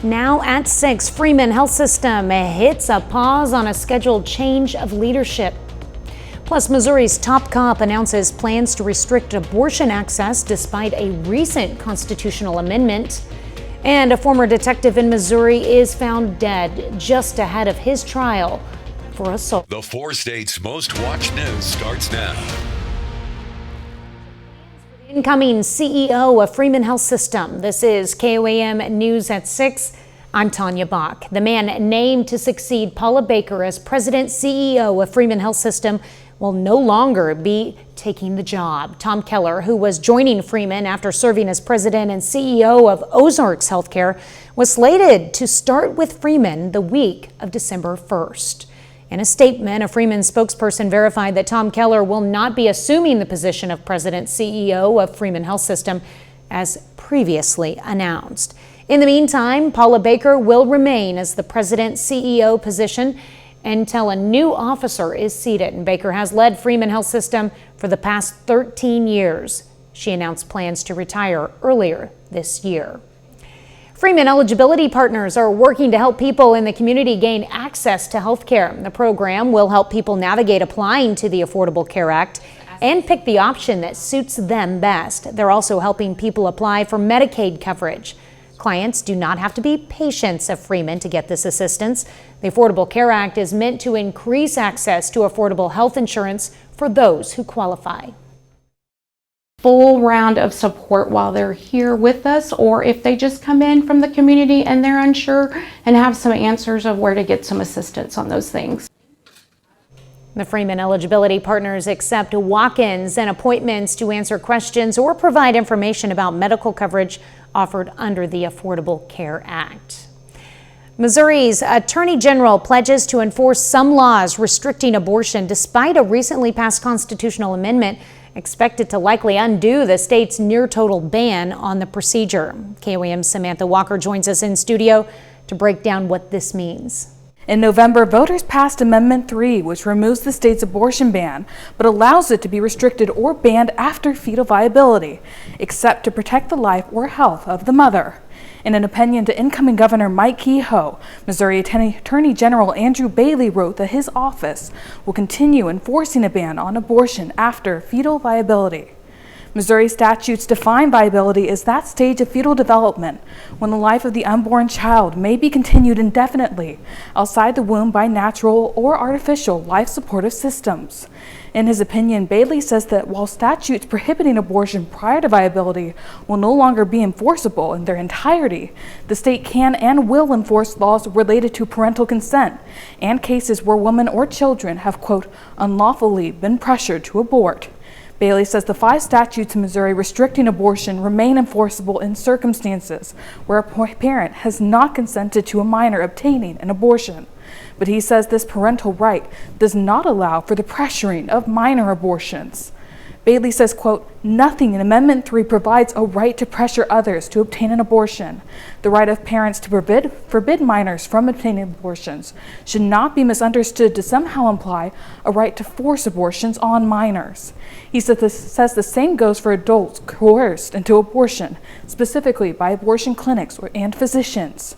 Now at 6, Freeman Health System hits a pause on a scheduled change of leadership. Plus, Missouri's top cop announces plans to restrict abortion access despite a recent constitutional amendment. And a former detective in Missouri is found dead just ahead of his trial for assault. The 4 states' most watched news starts now. Incoming CEO of Freeman Health System. This is KOAM News at 6. I'm Tanya Bach. The man named to succeed Paula Baker as President CEO of Freeman Health System will no longer be taking the job. Tom Keller, who was joining Freeman after serving as president and CEO of Ozarks Healthcare, was slated to start with Freeman the week of December 1st. In a statement, a Freeman spokesperson verified that Tom Keller will not be assuming the position of President CEO of Freeman Health System as previously announced. In the meantime, Paula Baker will remain as the President CEO position until a new officer is seated. And Baker has led Freeman Health System for the past 13 years. She announced plans to retire earlier this year. Freeman Eligibility Partners are working to help people in the community gain access to health care. The program will help people navigate applying to the Affordable Care Act and pick the option that suits them best. They're also helping people apply for Medicaid coverage. Clients do not have to be patients of Freeman to get this assistance. The Affordable Care Act is meant to increase access to affordable health insurance for those who qualify. Full round of support while they're here with us, or if they just come in from the community and they're unsure, and have some answers of where to get some assistance on those things. The Freeman Eligibility Partners accept walk-ins and appointments to answer questions or provide information about medical coverage offered under the Affordable Care Act. Missouri's Attorney General pledges to enforce some laws restricting abortion despite a recently passed constitutional amendment expected to likely undo the state's near-total ban on the procedure. KOAM's Samantha Walker joins us in studio to break down what this means. In November, voters passed Amendment 3, which removes the state's abortion ban, but allows it to be restricted or banned after fetal viability, except to protect the life or health of the mother. In an opinion to incoming Governor Mike Kehoe, Missouri Attorney General Andrew Bailey wrote that his office will continue enforcing a ban on abortion after fetal viability. Missouri statutes define viability as that stage of fetal development when the life of the unborn child may be continued indefinitely outside the womb by natural or artificial life supportive systems. In his opinion, Bailey says that while statutes prohibiting abortion prior to viability will no longer be enforceable in their entirety, the state can and will enforce laws related to parental consent and cases where women or children have, quote, unlawfully been pressured to abort. Bailey says the 5 statutes in Missouri restricting abortion remain enforceable in circumstances where a parent has not consented to a minor obtaining an abortion. But he says this parental right does not allow for the pressuring of minor abortions. Bailey says, quote, nothing in Amendment 3 provides a right to pressure others to obtain an abortion. The right of parents to forbid minors from obtaining abortions should not be misunderstood to somehow imply a right to force abortions on minors. He says the same goes for adults coerced into abortion, specifically by abortion clinics and physicians.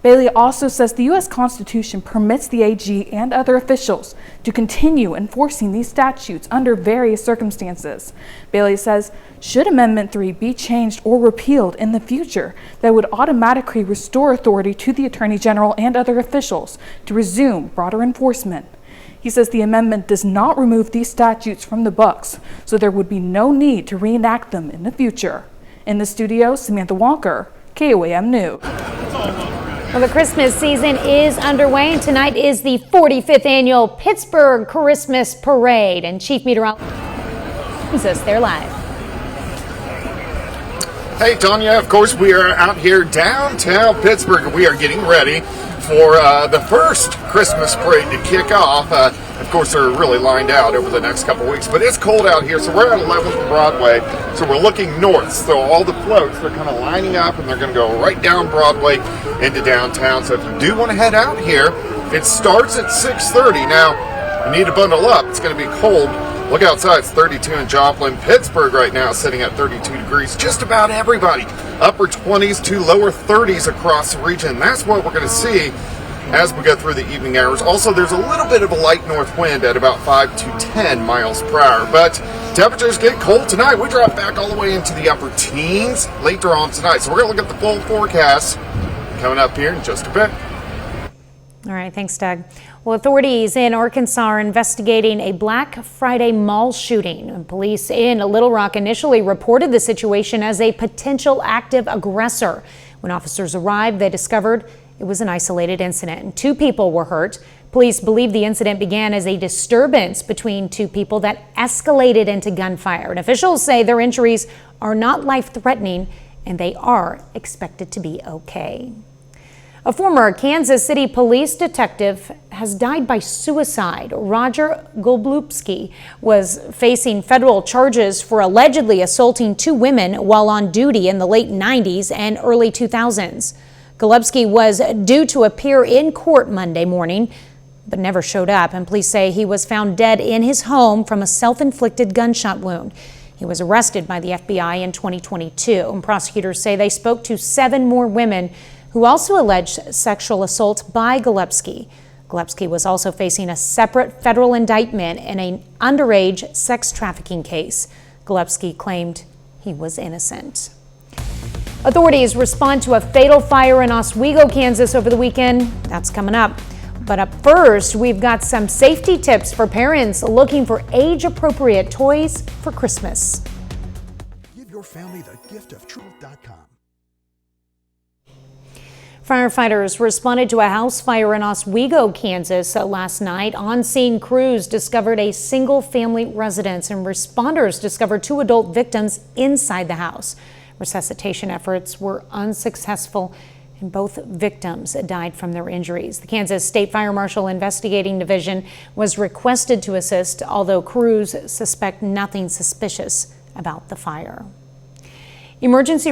Bailey also says the U.S. Constitution permits the AG and other officials to continue enforcing these statutes under various circumstances. Bailey says, should Amendment 3 be changed or repealed in the future, that would automatically restore authority to the Attorney General and other officials to resume broader enforcement. He says the amendment does not remove these statutes from the books, so there would be no need to reenact them in the future. In the studio, Samantha Walker, KOAM News. Well, the Christmas season is underway, and tonight is the 45th annual Pittsburgh Christmas Parade. And Chief Meteorologist joins us there live. Hey, Tanya, of course, we are out here downtown Pittsburgh. We are getting ready for the first Christmas parade to kick off. Of course, they're really lined out over the next couple weeks, but it's cold out here, so we're at 11th Broadway, so we're looking north. So all the floats, they're kind of lining up, and they're going to go right down Broadway into downtown. So if you do want to head out here, it starts at 6:30. Now, you need to bundle up. It's going to be cold Look outside, it's 32 in Joplin. Pittsburgh right now sitting at 32 degrees. Just about everybody. Upper 20s to lower 30s across the region. That's what we're going to see as we go through the evening hours. Also, there's a little bit of a light north wind at about 5 to 10 miles per hour. But temperatures get cold tonight. We drop back all the way into the upper teens later on tonight. So we're going to look at the full forecast coming up here in just a bit. All right, thanks, Doug. Well, authorities in Arkansas are investigating a Black Friday mall shooting. Police in Little Rock initially reported the situation as a potential active aggressor. When officers arrived, they discovered it was an isolated incident. 2 people were hurt. Police believe the incident began as a disturbance between 2 people that escalated into gunfire. And officials say their injuries are not life-threatening and they are expected to be okay. A former Kansas City police detective has died by suicide. Roger Golubski was facing federal charges for allegedly assaulting 2 women while on duty in the late 90s and early 2000s. Golubski was due to appear in court Monday morning, but never showed up, and police say he was found dead in his home from a self-inflicted gunshot wound. He was arrested by the FBI in 2022, and prosecutors say they spoke to 7 more women who also alleged sexual assault by Golubski. Golubski was also facing a separate federal indictment in an underage sex trafficking case. Golubski claimed he was innocent. Authorities respond to a fatal fire in Oswego, Kansas over the weekend. That's coming up. But up first, we've got some safety tips for parents looking for age-appropriate toys for Christmas. Give your family the gift of truth.com. Firefighters responded to a house fire in Oswego, Kansas last night. On-scene crews discovered a single-family residence, and responders discovered 2 adult victims inside the house. Resuscitation efforts were unsuccessful, and both victims died from their injuries. The Kansas State Fire Marshal Investigating Division was requested to assist, although crews suspect nothing suspicious about the fire. Emergency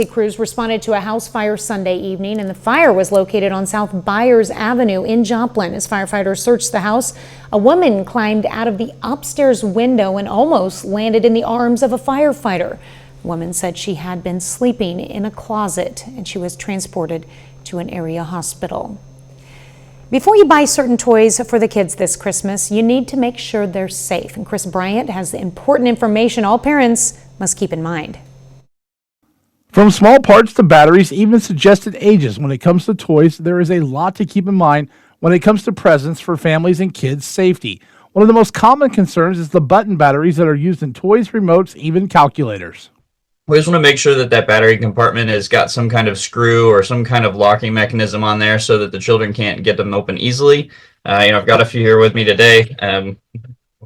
crews responded to a house fire Sunday evening, and the fire was located on South Byers Avenue in Joplin. As firefighters searched the house, a woman climbed out of the upstairs window and almost landed in the arms of a firefighter. The woman said she had been sleeping in a closet, and she was transported to an area hospital. Before you buy certain toys for the kids this Christmas, you need to make sure they're safe. And Chris Bryant has important information all parents must keep in mind. From small parts to batteries, even suggested ages, when it comes to toys, there is a lot to keep in mind when it comes to presents for families and kids' safety. One of the most common concerns is the button batteries that are used in toys, remotes, even calculators. We just want to make sure that that battery compartment has got some kind of screw or some kind of locking mechanism on there so that the children can't get them open easily. I've got a few here with me today. I have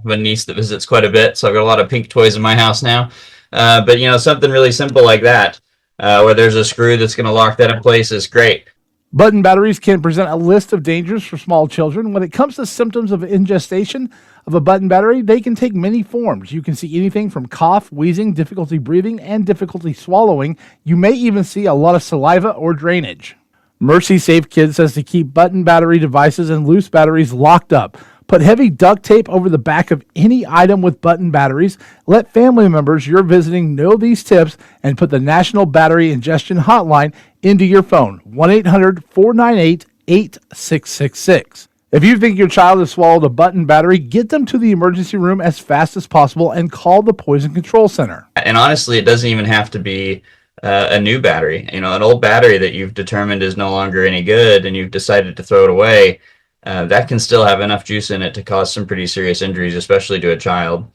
a niece that visits quite a bit, so I've got a lot of pink toys in my house now. But something really simple like that, where there's a screw that's going to lock that in place is great. Button batteries can present a list of dangers for small children. When it comes to symptoms of ingestation of a button battery, they can take many forms. You can see anything from cough, wheezing, difficulty breathing, and difficulty swallowing. You may even see a lot of saliva or drainage. Mercy Safe Kids says to keep button battery devices and loose batteries locked up. Put heavy duct tape over the back of any item with button batteries. Let family members you're visiting know these tips and put the National Battery Ingestion Hotline into your phone, 1-800-498-8666. If you think your child has swallowed a button battery, get them to the emergency room as fast as possible and call the Poison Control Center. And honestly, it doesn't even have to be a new battery. An old battery that you've determined is no longer any good and you've decided to throw it away, that can still have enough juice in it to cause some pretty serious injuries, especially to a child.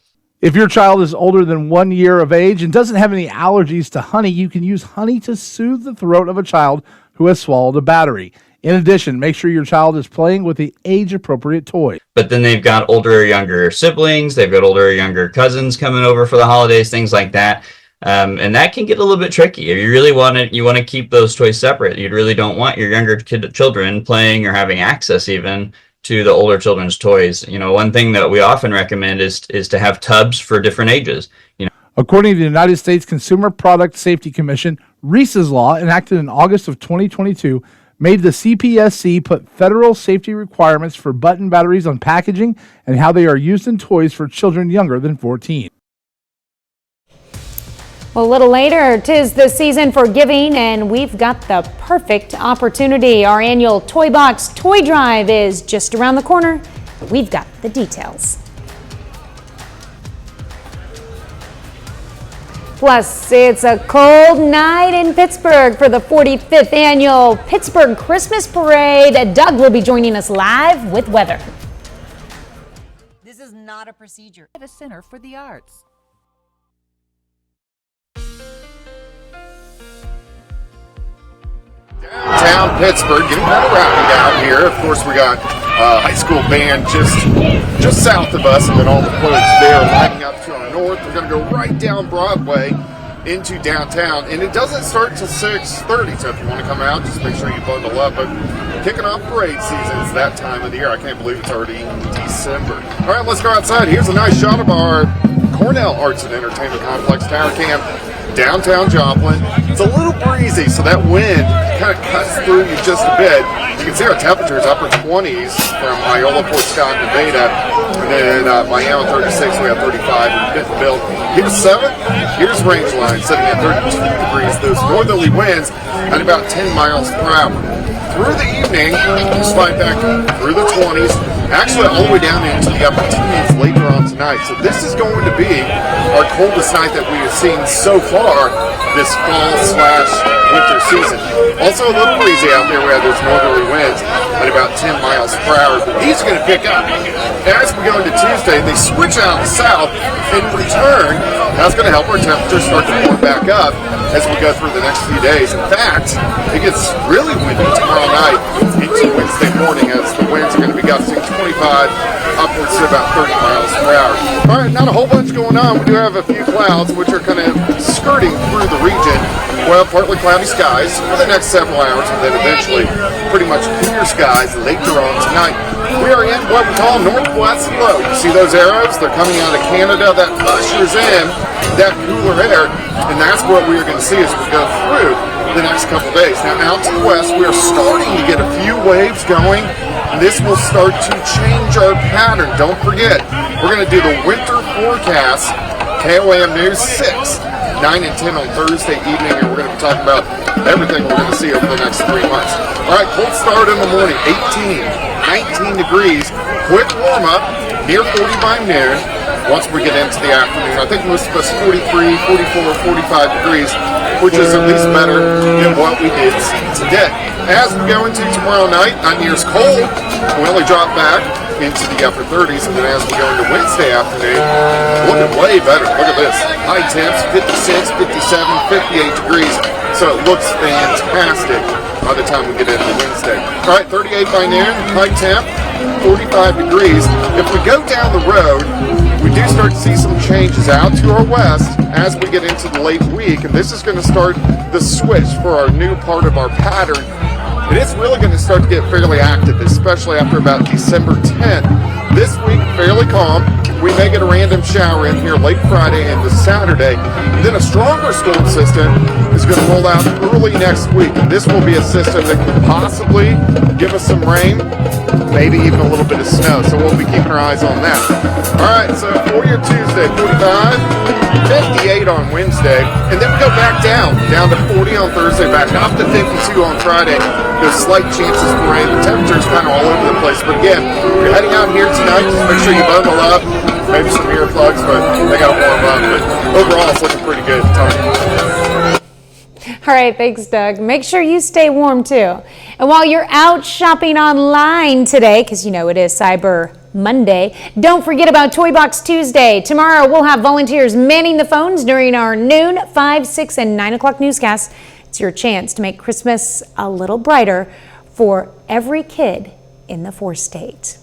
If your child is older than 1 year of age and doesn't have any allergies to honey, you can use honey to soothe the throat of a child who has swallowed a battery. In addition, make sure your child is playing with the age-appropriate toy. But then they've got older or younger siblings, they've got older or younger cousins coming over for the holidays, things like that. And that can get a little bit tricky. If you really want to keep those toys separate. You really don't want your younger children playing or having access even to the older children's toys. One thing that we often recommend is to have tubs for different ages. According to the United States Consumer Product Safety Commission, Reese's Law, enacted in August of 2022, made the CPSC put federal safety requirements for button batteries on packaging and how they are used in toys for children younger than 14. Well, a little later, 'tis the season for giving, and we've got the perfect opportunity. Our annual Toy Box Toy Drive is just around the corner. We've got the details. Plus, it's a cold night in Pittsburgh for the 45th annual Pittsburgh Christmas Parade. Doug will be joining us live with weather. This is not a procedure at a Center for the Arts. Downtown Pittsburgh, getting kind of rowdy down here. Of course, we got high school band just south of us, and then all the folks there lining up to our north. We're going to go right down Broadway into downtown, and it doesn't start till 6:30. So if you want to come out, just make sure you bundle up. But kicking off parade season, it's that time of the year. I can't believe it's already December. All right, let's go outside. Here's a nice shot of our Cornell Arts and Entertainment Complex Tower Cam. Downtown Joplin. It's a little breezy, so that wind kind of cuts through you just a bit. You can see our temperatures upper 20s from Iola, Fort Scott, Nevada, and then Miami 36. We have 35 in Bentonville. Here's 7. Here's Rangeline sitting at 32 degrees. Those northerly winds at about 10 miles per hour. Through the evening, we slide back through the 20s, actually all the way down into the upper teens later on tonight. So this is going to be our coldest night that we have seen so far this fall/winter season. Also a little breezy out there. We have those northerly winds at about 10 miles per hour. But these are going to pick up. As we go into Tuesday, they switch out south. In return, that's going to help our temperatures start to warm back up as we go through the next few days. In fact, it gets really windy tomorrow night into Wednesday morning as the winds are going to be gusting 25 upwards to about 30 miles per hour. All right, not a whole bunch going on. We do have a few clouds which are kind of skirting through the region. Well, partly cloudy skies for the next several hours, and then eventually pretty much clear skies later on tonight. We are in what we call northwest low. You see those arrows? They're coming out of Canada. That ushers in that cooler air, and that's what we are going to see as we go through the next couple days. Now, out to the west, we are starting to get a few waves going. This will start to change our pattern. Don't forget, we're going to do the winter forecast, KOAM News 6, 9 and 10 on Thursday evening, and we're going to be talking about everything we're going to see over the next 3 months. All right, cold start in the morning, 18, 19 degrees, quick warm-up, near 40 by noon. Once we get into the afternoon, I think most of us 43, 44, 45 degrees, which is at least better than what we did today. As we go into tomorrow night, not near as cold. We only drop back into the upper 30s, and then as we go into Wednesday afternoon, looking way better. Look at this. High temps, 56, 57, 58 degrees. So it looks fantastic by the time we get into Wednesday. All right, 38 by noon, high temp, 45 degrees. If we go down the road, we do start to see some changes out to our west as we get into the late week, and this is going to start the switch for our new part of our pattern. And it's really going to start to get fairly active, especially after about December 10th. This week, fairly calm. We may get a random shower in here late Friday into Saturday. And then a stronger storm system is going to roll out early next week. And this will be a system that could possibly give us some rain, maybe even a little bit of snow. So we'll be keeping our eyes on that. All right, so for your Tuesday, 45, 58 on Wednesday, and then we go back down to 40 on Thursday, back up to 52 on Friday. There's slight chances for rain. The temperature's kind of all over the place. But again, if you're heading out here tonight, just make sure you bundle up. Maybe some earplugs, but they got to warm up. But overall, it's looking pretty good. All right, thanks, Doug. Make sure you stay warm, too. And while you're out shopping online today, because you know it is Cyber Monday, don't forget about Toy Box Tuesday. Tomorrow, we'll have volunteers manning the phones during our noon, 5, 6, and 9 o'clock newscast. It's your chance to make Christmas a little brighter for every kid in the 4-state.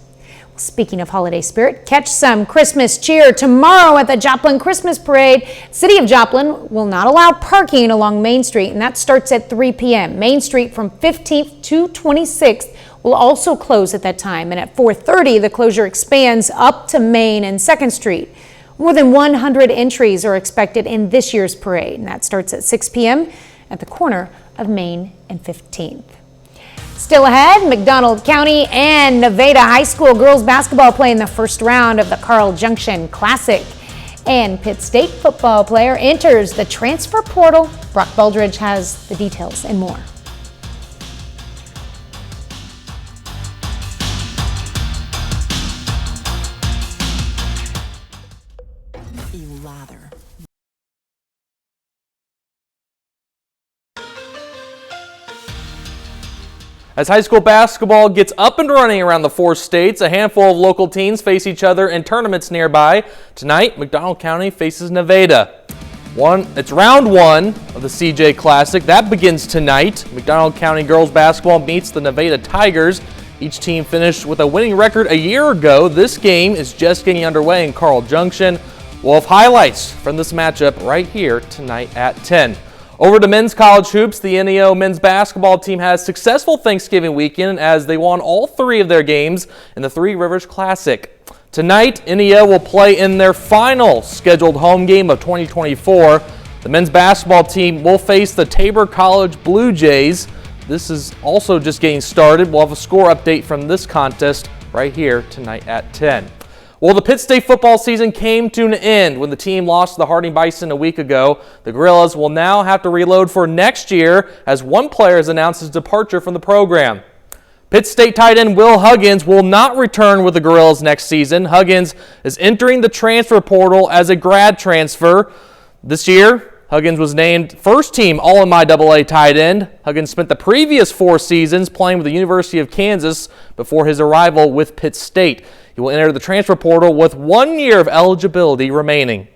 Speaking of holiday spirit, catch some Christmas cheer tomorrow at the Joplin Christmas Parade. City of Joplin will not allow parking along Main Street, and that starts at 3 p.m. Main Street from 15th to 26th will also close at that time, and at 4:30 the closure expands up to Main and 2nd Street. More than 100 entries are expected in this year's parade, and that starts at 6 p.m. at the corner of Main and 15th. Still ahead, McDonald County and Nevada High School girls basketball play in the first round of the Carl Junction Classic. And Pitt State football player enters the transfer portal. Brock Baldridge has the details and more. As high school basketball gets up and running around the 4 states, a handful of local teams face each other in tournaments nearby. Tonight, McDonald County faces Nevada. It's round 1 of the CJ Classic. That begins tonight. McDonald County girls basketball meets the Nevada Tigers. Each team finished with a winning record a year ago. This game is just getting underway in Carl Junction. We'll have highlights from this matchup right here tonight at 10. Over to men's college hoops, the NEO men's basketball team has successful Thanksgiving weekend as they won all 3 of their games in the Three Rivers Classic. Tonight, NEO will play in their final scheduled home game of 2024. The men's basketball team will face the Tabor College Blue Jays. This is also just getting started. We'll have a score update from this contest right here tonight at 10. Well, the Pitt State football season came to an end when the team lost to the Harding Bison a week ago. The Gorillas will now have to reload for next year as one player has announced his departure from the program. Pitt State tight end Will Huggins will not return with the Gorillas next season. Huggins is entering the transfer portal as a grad transfer. This year, Huggins was named first-team All-MIAA tight end. Huggins spent the previous 4 seasons playing with the University of Kansas before his arrival with Pitt State. He will enter the transfer portal with 1 year of eligibility remaining.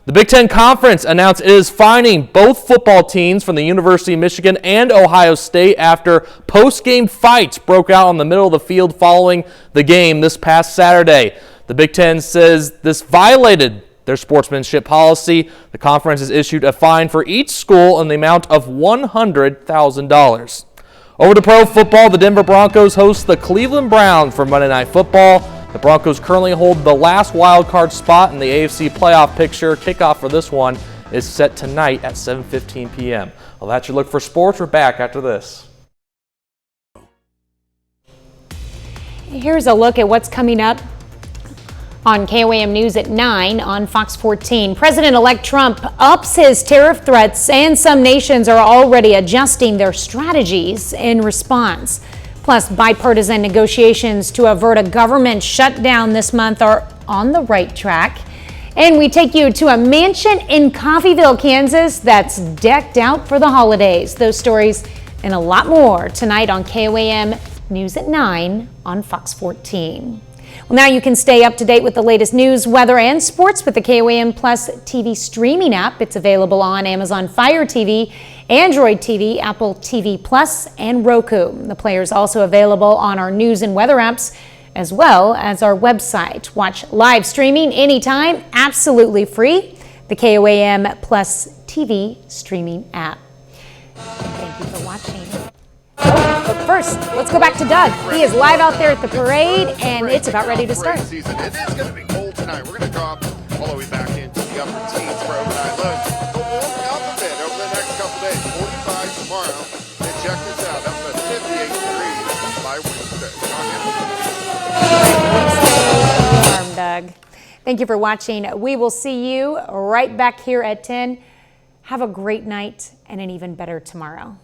The Big Ten Conference announced it is fining both football teams from the University of Michigan and Ohio State after post-game fights broke out on the middle of the field following the game this past Saturday. The Big Ten says this violated their sportsmanship policy. The conference has issued a fine for each school in the amount of $100,000. Over to pro football, the Denver Broncos host the Cleveland Browns for Monday Night Football. The Broncos currently hold the last wild card spot in the AFC playoff picture. Kickoff for this one is set tonight at 7:15 p.m. Well, that's your look for sports. We're back after this. Here's a look at what's coming up on KOAM News at 9 on Fox 14. President-elect Trump ups his tariff threats, and some nations are already adjusting their strategies in response. Plus, bipartisan negotiations to avert a government shutdown this month are on the right track. And we take you to a mansion in Coffeyville, Kansas that's decked out for the holidays. Those stories and a lot more tonight on KOAM News at 9 on Fox 14. Well, now you can stay up to date with the latest news, weather, and sports with the KOAM Plus TV streaming app. It's available on Amazon Fire TV, Android TV, Apple TV Plus, and Roku. The player is also available on our news and weather apps, as well as our website. Watch live streaming anytime, absolutely free. The KOAM Plus TV streaming app. Thank you for watching. But first, let's go back to Doug. He is live out there at the parade, and it's about ready to start. It is going to be cold tonight. We're going to drop all the way back into the upper teens for overnight lows. We'll warm up a bit over the next couple days. 45 tomorrow. And check this out, up to 58 degrees by Wednesday. Warm, Doug. Thank you for watching. We will see you right back here at 10. Have a great night and an even better tomorrow.